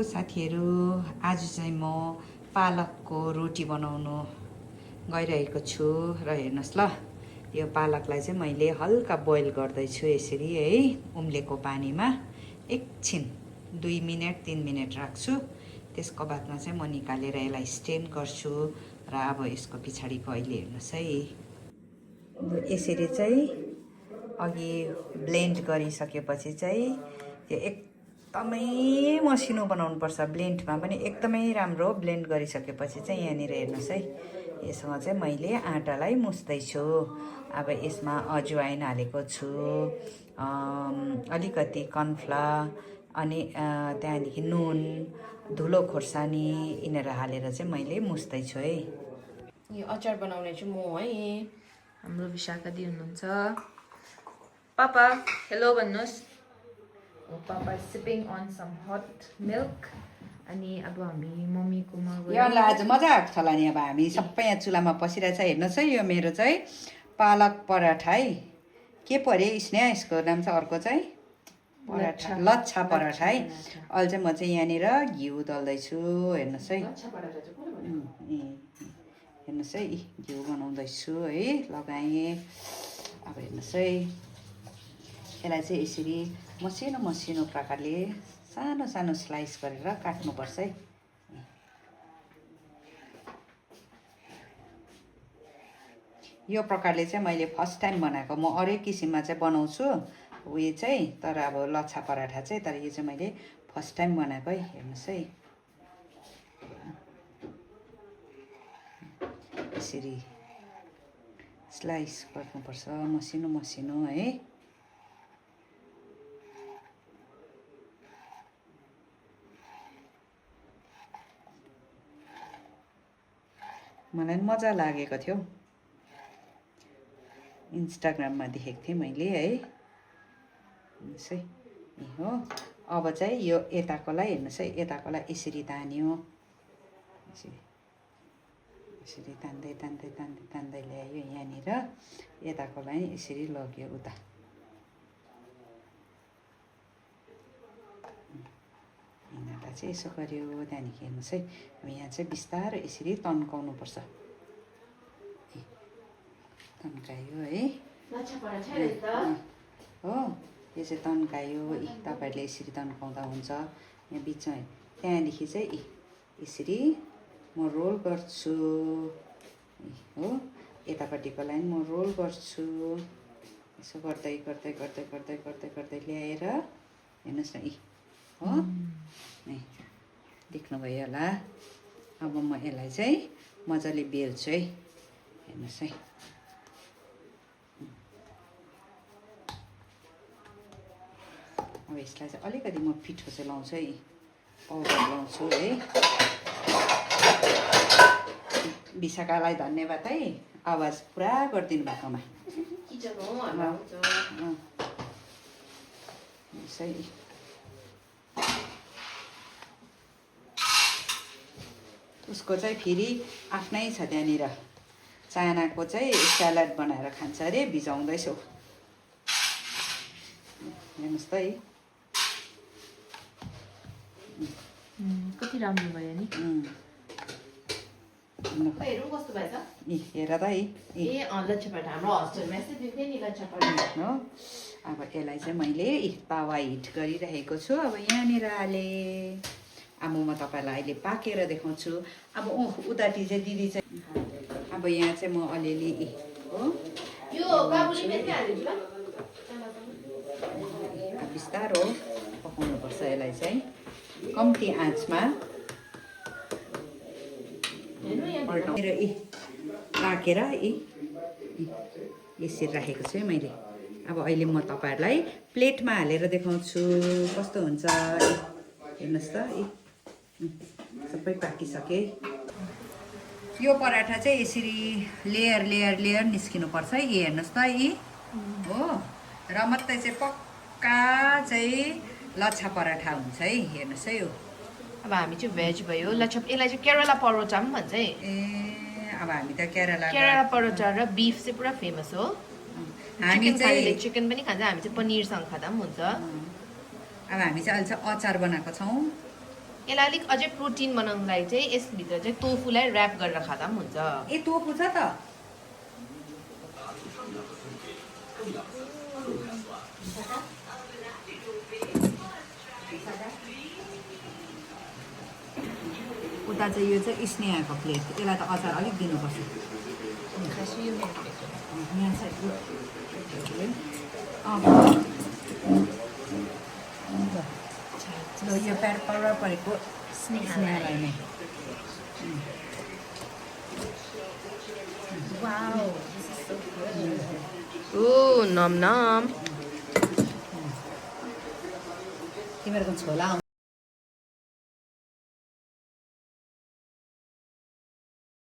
साथीहरू, आज चाहिँ म पालकको रोटी बनाउनु गइरहेको छु र हेर्नुहोस् ल, यो पालकलाई चाहिँ मैले हल्का बोइल गर्दैछु यसरी है, उम्लेको पानीमा एकछिन 2 मिनट 3 मिनट राख्छु। त्यसको बादमा चाहिँ म निकालेर यसलाई स्टेन गर्छु र अब यसको पछाडिको अहिले हेर्नुहोस् है, यसरी चाहिँ अघि ब्लेन्ड गरिसकेपछि चाहिँ त्यो एकदमै मसिनो बनाउनुपर्छ। ब्लेन्डमा पनि एकदमै राम्रो ब्लेन्ड गरिसकेपछि चाहिँ यहाँनिर हेर्नुहोस् है, यसमा चाहिँ मैले आँटालाई मुस्दैछु। अब यसमा अजवाइन हालेको छु, अलिकति कर्नफ्लावर, अनि त्यहाँदेखि नुन, धुलो खोर्सानी यिनीहरू हालेर चाहिँ मैले मुस्दैछु है। यो अचार बनाउने चाहिँ म है, हाम्रो विशाखा दी हुनुहुन्छ। पापा हेलो भन्नुहोस्। पापा sipping on some hot milk. अनि अब हामी मम्मीकोमा गयो। यो आज मजा आएको छ होला नि। अब हामी सबै यहाँ चुलामा पसिरहेछ। हेर्नुहोस् है, यो मेरो चाहिँ पालक पराठा है। के पो अरे स्नेहा, यसको नाम चाहिँ अर्को चाहिँ पराठा, लच्छा पराठा है। अहिले चाहिँ म चाहिँ यहाँनिर घिउ दल्दैछु। हेर्नुहोस् है, हेर्नुहोस् है, घिउ बनाउँदैछु है, लगाएँ। अब हेर्नुहोस् है, यसलाई चाहिँ यसरी मसिनो मसिनो प्रकारले सानो सानो स्लाइस गरेर काट्नुपर्छ है। यो प्रकारले चाहिँ मैले फर्स्ट टाइम बनाएको। म अरू किसिममा चाहिँ बनाउँछु उयो चाहिँ, तर अब लच्छा पराठा चाहिँ, तर यो चाहिँ मैले फर्स्ट टाइम बनाएको है। हेर्नुहोस् है, यसरी स्लाइस गर्नुपर्छ मसिनो मसिनो है। मलाई मजा लागेको थियो, इन्स्टाग्राममा देखेको थिएँ मैले है। हेर्नुहोस् है, हो अब चाहिँ यो यताकोलाई हेर्नुहोस् है, यताकोलाई यसरी तान्यो, यसरी यसरी तान्दै तान्दै तान्दै तान्दै ल्यायो यहाँनिर। यताकोलाई यसरी लग्यो उता। यिनीहरूलाई चाहिँ यसो गर्यो। त्यहाँदेखि हेर्नुहोस् है, अब यहाँ चाहिँ बिस्तारो यसरी तन्काउनुपर्छ। तन्कायो है, हो यो चाहिँ तन्कायो। तपाईँहरूले यसरी तन्काउँदा हुन्छ यहाँ बिचमा। त्यहाँदेखि चाहिँ यसरी म रोल गर्छु हो, यतापट्टिको लाइन म रोल गर्छु। यसो गर्दै गर्दै गर्दै गर्दै गर्दै गर्दै ल्याएर हेर्नुहोस् न, हो देख्नुभयो होला। अब म यसलाई चाहिँ मजाले बेल्छु है। हेर्नुहोस् है, अब यसलाई चाहिँ अलिकति म पिठो चाहिँ लाउँछु है, पाउडर लाउँछु है। विशाखालाई धन्यवाद है, आवाज पुरा गरिदिनु भएकोमा। उसको चाहिँ फेरि आफ्नै छ त्यहाँनिर, चानाको चाहिँ स्यालेड बनाएर खान्छ अरे, भिजाउँदैछु। हेर्नुहोस् त है, कति राम्रो भयो नि। हेरौँ कस्तो भएछ। हेर त है, लच्छा पराठा हाम्रो हस्टेलमा यस्तै दिन्थ्यो नि लच्छा पराठा हो। अब यसलाई चाहिँ मैले तावा हिट गरिरहेको छु। अब यहाँनिर हालेँ। अब म तपाईँलाई अहिले पाकेर देखाउँछु। अब उताटी चाहिँ दिदी चाहिँ, अब यहाँ चाहिँ म अलिअलि हो बिस्तारो पकाउनुपर्छ यसलाई चाहिँ, कम्ती आँचमा। मेरो राखेर यसरी राखेको छु है मैले। अब अहिले म तपाईँहरूलाई प्लेटमा हालेर देखाउँछु कस्तो हुन्छ। हेर्नुहोस् त, सबै पाकिसके। यो पराठा चाहिँ यसरी लेयर लेयर लेयर निस्किनुपर्छ है। हेर्नुहोस् त हो, र मात्रै चाहिँ पक्का चाहिँ लच्छा पराठा हुन्छ है। हेर्नुहोस् है, यो अब हामी चाहिँ भेज भयो। लच्छा, यसलाई चाहिँ केरला परोटा पनि भन्छ है। अब हामी त केरला परोटा र बिफ चाहिँ पुरा फेमस हो। हामी चाहिँ चिकन पनि खान्छ, हामी चाहिँ पनिरसँग खाँदा पनि हुन्छ। अब हामी चाहिँ अहिले चाहिँ अचार बनाएको छौँ। यसलाई अलिक अझै प्रोटिन बनाउनुको लागि चाहिँ यसभित्र चाहिँ टोफुलाई ऱ्याप गरेर खाँदा पनि हुन्छ। ए टोफु छ त उता चाहिँ यो चाहिँ स्नेहाको प्लेट यसलाई त अचार अलिक दिनुपर्छ यहाँ चाहिँ ल यो प्याड पाउडर परेको स्नेहालाई नै Wow, this is so good. Ooh, nom nom. तिमीहरूको छोला